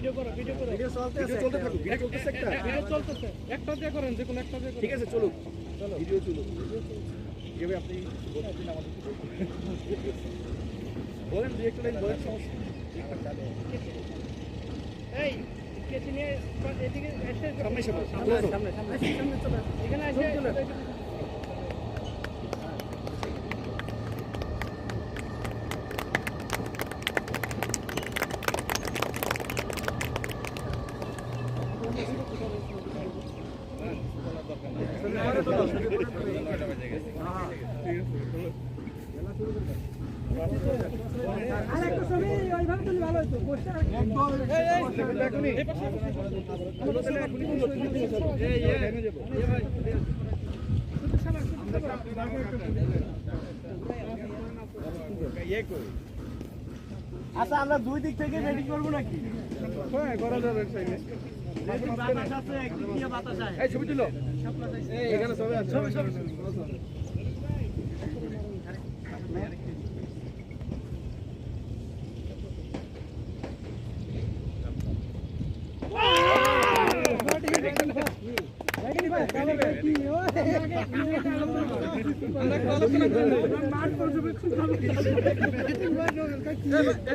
video করো video চলতেছে video চলতেছে একটা দিয়ে করেন যে কোনো একটা দিয়ে ঠিক আছে চলো ভিডিও চলুক যেভাবে আপনি বলছেন আমাদের বলেন দুই একটা লাইন বলেন সমস্যা এই কেটে নিয়ে এদিকে এসে সামনে চলো এখানে এসে আচ্ছা আমরা দুই দিক থেকে রেডি করবো নাকি হ্যাঁ করা যাবে বাতাস আছে একদিক দিয়ে বাতাস আছে এই ছবি তুলো এখানে ছবি আছে ছবি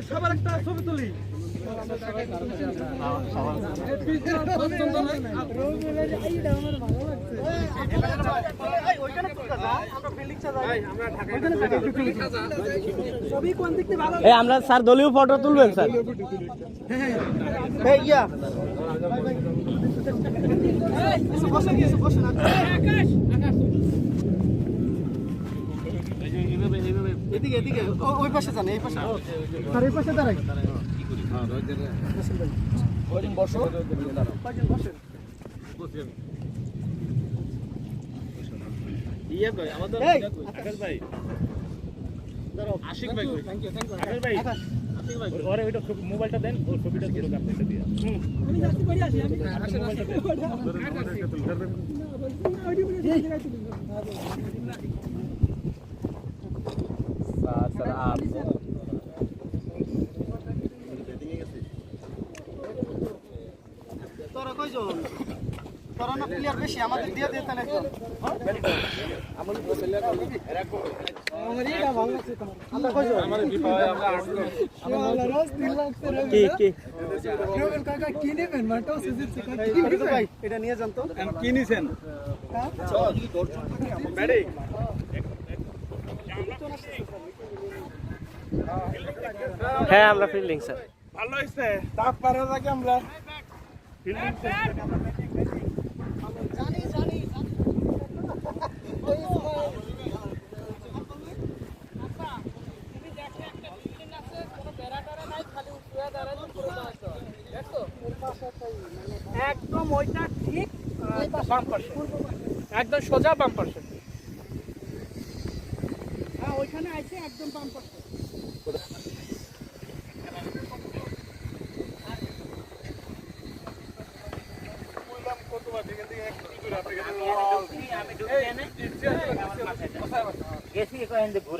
সবার একটা ছবি তুলি আমরা স্যার দলীয় ফটো তুলবেন স্যার এদিকে এদিকে ওই পাশে যান এই পাশে আর এই পাশে দাঁড়াই বসো বসেন ইয়া কই আমাদের আকাশ ভাই দাঁড়াও আশিক ভাই কই থ্যাংক ইউ আকাশ ভাই আশিক ভাই ঘরে ওইটা মোবাইলটা দেন ও ছবিটা তুলো আপনি এটা দিয়া আমি যাচ্ছি পড়ে আসি আমি তোরা কইজন তোরা না প্লেয়ার বেশি আমাদের দিয়ে দে তাহলে আমরা কইজন আমাদের বিপায় আমরা আসলো আমরা রোজ 3 লাখ কি রোবেল কাকা কি নেবেন মাটো সুজিত কাকা কি ভাই এটা নিয়ে যান তো কি নিছেন হ্যাঁ চল দর্শন থাকে আমরা ব্যাডি হ্যাঁ আমরা ফিল্ডিং স্যার ভালো হইছে তাপ পারার আগে আমরা ফিল্ডিং জানি তুমি দেখো একটা ফিল্ডিং আছে কোনো বেড়াটারা নাই খালি উঠে দাঁড়ানো পুরো দাঁড়াতে হয় দেখো একদম ওইটা ঠিক বাম পাশে একদম সোজা বাম পাশে হ্যাঁ ওইখানে আছে একদম বাম পাশে গেছি ঘুরে